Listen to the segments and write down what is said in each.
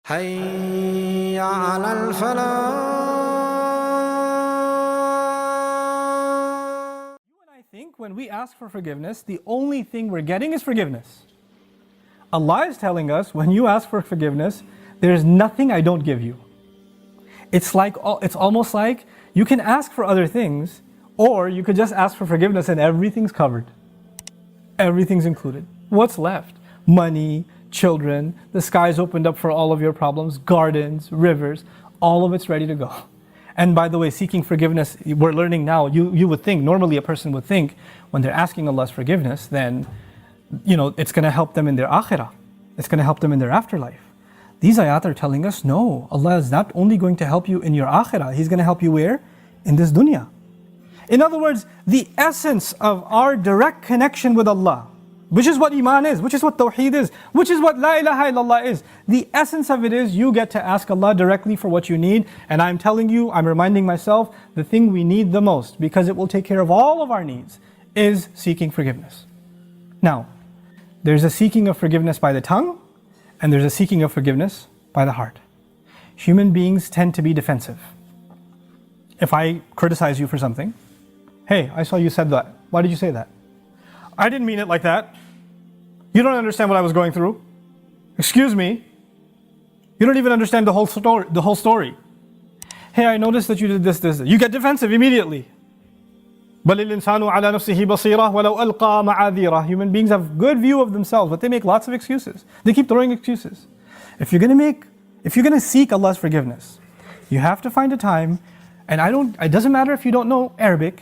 حي على الفلاح. You and I think when we ask for forgiveness, the only thing we're getting is forgiveness. Allah is telling us, when you ask for forgiveness, there's nothing I don't give you. It's almost like you can ask for other things, or you could just ask for forgiveness and everything's covered. Everything's included. What's left? Money, children, the sky's opened up for all of your problems, gardens, rivers, all of it's ready to go. And by the way, seeking forgiveness, we're learning now, you would think, normally a person would think, when they're asking Allah's forgiveness, then, it's going to help them in their akhirah. It's going to help them in their afterlife. These ayat are telling us, no, Allah is not only going to help you in your akhirah, He's going to help you where? In this dunya. In other words, the essence of our direct connection with Allah, which is what Iman is, which is what Tawheed is, which is what La ilaha illallah is. The essence of it is you get to ask Allah directly for what you need. And I'm telling you, I'm reminding myself, the thing we need the most, because it will take care of all of our needs, is seeking forgiveness. Now, there's a seeking of forgiveness by the tongue, and there's a seeking of forgiveness by the heart. Human beings tend to be defensive. If I criticize you for something, hey, I saw you said that. Why did you say that? I didn't mean it like that. You don't understand what I was going through. Excuse me. You don't even understand the whole story. Hey, I noticed that you did this. You get defensive immediately. بَلِ الْإِنسَانُ عَلَى نَفْسِهِ بَصِيرَةٌ وَلَوْ أَلْقَى مَعَاذِيرَهُ. Human beings have good view of themselves, but they make lots of excuses. They keep throwing excuses. If you're going to seek Allah's forgiveness, you have to find a time, and it doesn't matter if you don't know Arabic,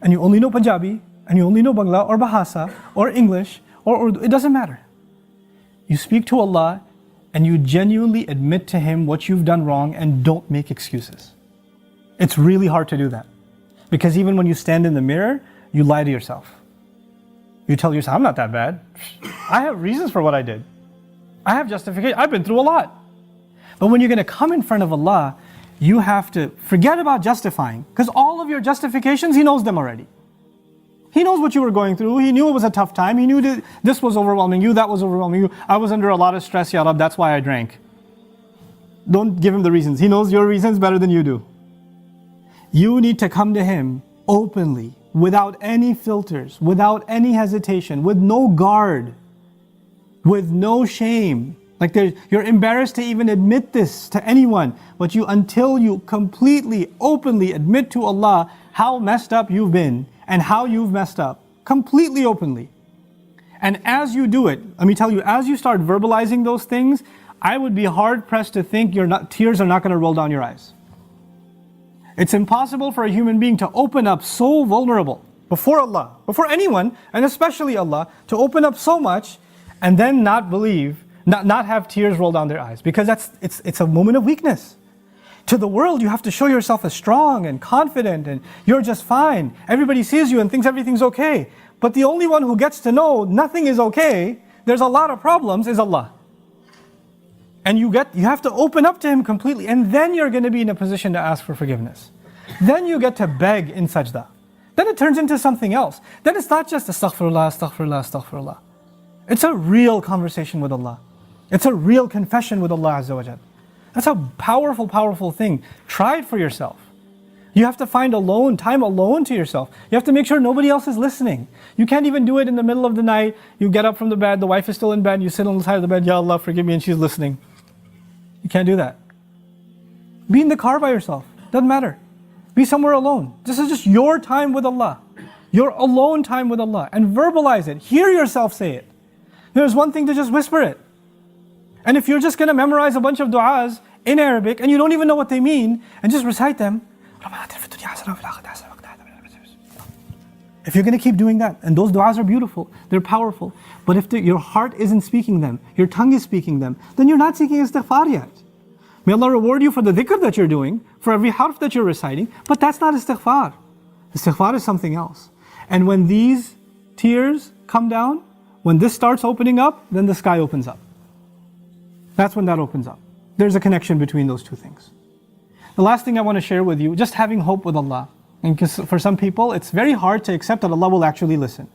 and you only know Punjabi, and you only know Bangla or Bahasa or English or Urdu, it doesn't matter. You speak to Allah and you genuinely admit to Him what you've done wrong and don't make excuses. It's really hard to do that. Because even when you stand in the mirror, you lie to yourself. You tell yourself, I'm not that bad. I have reasons for what I did. I have justification. I've been through a lot. But when you're going to come in front of Allah, you have to forget about justifying. Because all of your justifications, He knows them already. He knows what you were going through. He knew it was a tough time. He knew that this was overwhelming you, that was overwhelming you. I was under a lot of stress, Ya Rab, that's why I drank. Don't give Him the reasons. He knows your reasons better than you do. You need to come to Him openly, without any filters, without any hesitation, with no guard, with no shame. You're embarrassed to even admit this to anyone, but until you completely, openly admit to Allah how messed up you've been and how you've messed up, completely openly. And as you do it, let me tell you, as you start verbalizing those things, I would be hard pressed to think tears are not going to roll down your eyes. It's impossible for a human being to open up so vulnerable before Allah, before anyone, and especially Allah, to open up so much and then not believe, not have tears roll down their eyes, because it's a moment of weakness. To the world, you have to show yourself as strong and confident and you're just fine. Everybody sees you and thinks everything's okay. But the only one who gets to know nothing is okay, there's a lot of problems, is Allah. And you have to open up to Him completely, and then you're going to be in a position to ask for forgiveness. Then you get to beg in sajda. Then it turns into something else. Then it's not just astaghfirullah, astaghfirullah, astaghfirullah. It's a real conversation with Allah. It's a real confession with Allah Azza wa Jal. That's a powerful, powerful thing. Try it for yourself. You have to find time alone to yourself. You have to make sure nobody else is listening. You can't even do it in the middle of the night. You get up from the bed, the wife is still in bed, you sit on the side of the bed, Ya Allah, forgive me, and she's listening. You can't do that. Be in the car by yourself. Doesn't matter. Be somewhere alone. This is just your time with Allah. Your alone time with Allah. And verbalize it. Hear yourself say it. There's one thing to just whisper it. And if you're just going to memorize a bunch of du'as in Arabic and you don't even know what they mean, and just recite them, if you're going to keep doing that, and those du'as are beautiful, they're powerful, but if your heart isn't speaking them, your tongue is speaking them, then you're not seeking istighfar yet. May Allah reward you for the dhikr that you're doing, for every harf that you're reciting, but that's not istighfar. Istighfar is something else. And when these tears come down, when this starts opening up, then the sky opens up. That's when that opens up. There's a connection between those two things. The last thing I want to share with you, just having hope with Allah. And because for some people, it's very hard to accept that Allah will actually listen.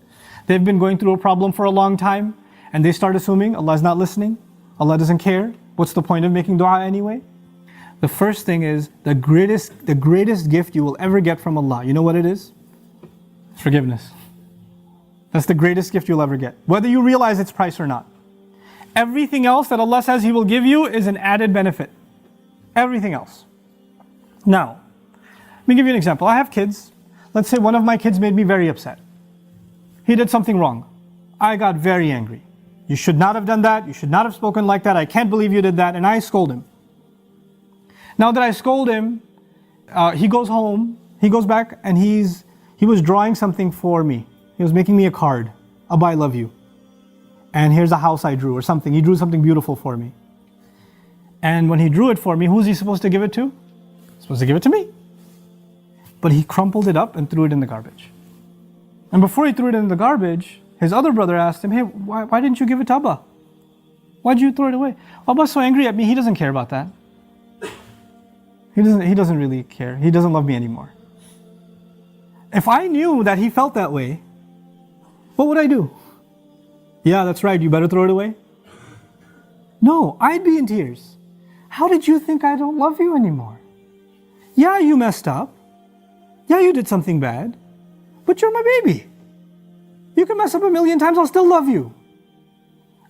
They've been going through a problem for a long time, and they start assuming Allah is not listening, Allah doesn't care, What's the point of making dua anyway? The first thing is the greatest gift you will ever get from Allah. You know what it is? It's forgiveness. That's the greatest gift you'll ever get, whether you realize its price or not. Everything else that Allah says He will give you is an added benefit. Everything else. Now, let me give you an example. I have kids. Let's say one of my kids made me very upset. He did something wrong. I got very angry. You should not have done that. You should not have spoken like that. I can't believe you did that. And I scold him. Now that I scold him, he goes home, he goes back and he was drawing something for me. He was making me a card. Abba, I love you. And here's a house I drew or something. He drew something beautiful for me. And when he drew it for me, who's he supposed to give it to? He's supposed to give it to me. But he crumpled it up and threw it in the garbage. And before he threw it in the garbage, his other brother asked him, hey, why didn't you give it to Abba? Why did you throw it away? Abba's so angry at me, he doesn't care about that. He doesn't really care. He doesn't love me anymore. If I knew that he felt that way, what would I do? Yeah, that's right, you better throw it away. No, I'd be in tears. How did you think I don't love you anymore? Yeah, you messed up. Yeah, you did something bad. But you're my baby. You can mess up 1,000,000 times, I'll still love you.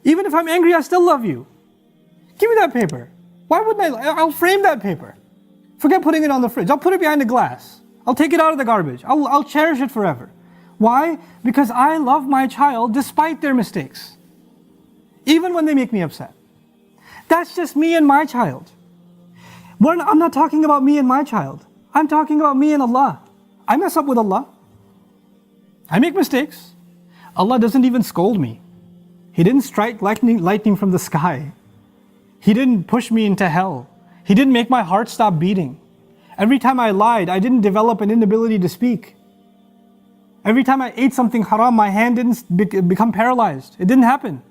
Even if I'm angry, I still love you. Give me that paper. Why wouldn't I? I'll frame that paper. Forget putting it on the fridge. I'll put it behind the glass. I'll take it out of the garbage. I'll cherish it forever. Why? Because I love my child despite their mistakes. Even when they make me upset. That's just me and my child. I'm not talking about me and my child. I'm talking about me and Allah. I mess up with Allah. I make mistakes. Allah doesn't even scold me. He didn't strike lightning from the sky. He didn't push me into hell. He didn't make my heart stop beating. Every time I lied, I didn't develop an inability to speak. Every time I ate something haram, my hand didn't become paralyzed. It didn't happen.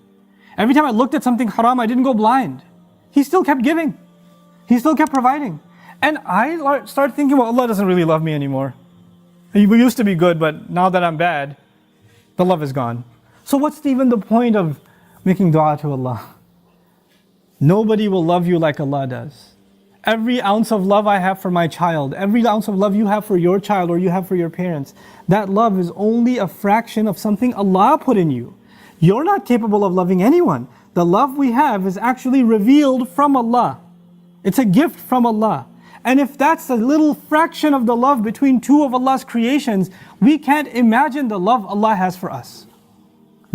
Every time I looked at something haram, I didn't go blind. He still kept giving. He still kept providing. And I started thinking, well, Allah doesn't really love me anymore. We used to be good, but now that I'm bad, the love is gone. So what's even the point of making dua to Allah? Nobody will love you like Allah does. Every ounce of love I have for my child, every ounce of love you have for your child or you have for your parents, that love is only a fraction of something Allah put in you. You're not capable of loving anyone. The love we have is actually revealed from Allah. It's a gift from Allah. And if that's a little fraction of the love between two of Allah's creations, we can't imagine the love Allah has for us.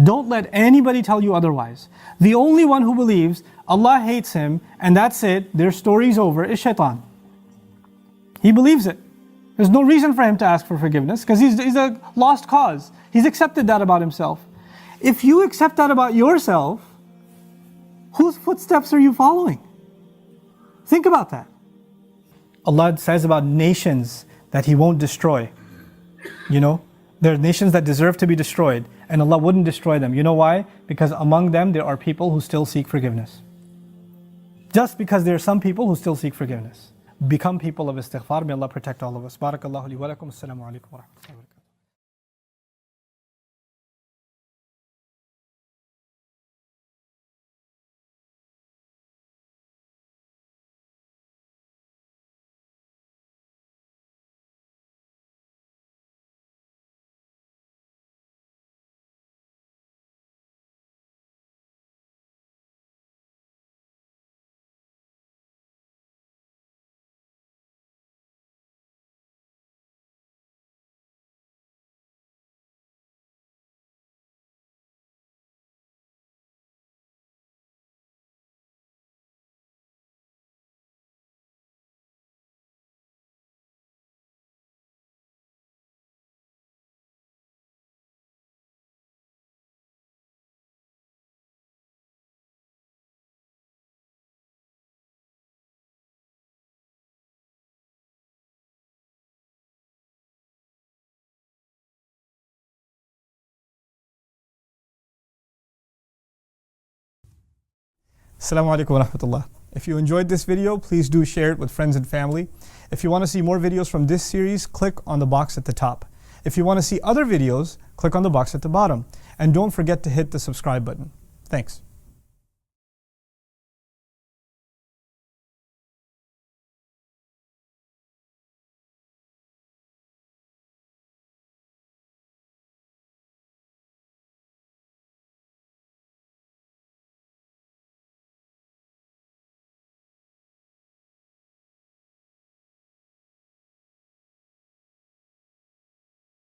Don't let anybody tell you otherwise. The only one who believes Allah hates him and that's it, their story's over, is shaitan. He believes it. There's no reason for him to ask for forgiveness because he's a lost cause. He's accepted that about himself. If you accept that about yourself, whose footsteps are you following? Think about that. Allah says about nations that He won't destroy. You know, there are nations that deserve to be destroyed and Allah wouldn't destroy them. You know why? Because among them there are people who still seek forgiveness. Just because there are some people who still seek forgiveness. Become people of istighfar. May Allah protect all of us. Barakallahu li wa lakum. Assalamu alaikum wa rahmatullahi wa barakatuh. Assalamu alaikum wa rahmatullah. If you enjoyed this video, please do share it with friends and family. If you want to see more videos from this series, click on the box at the top. If you want to see other videos, click on the box at the bottom. And don't forget to hit the subscribe button. Thanks.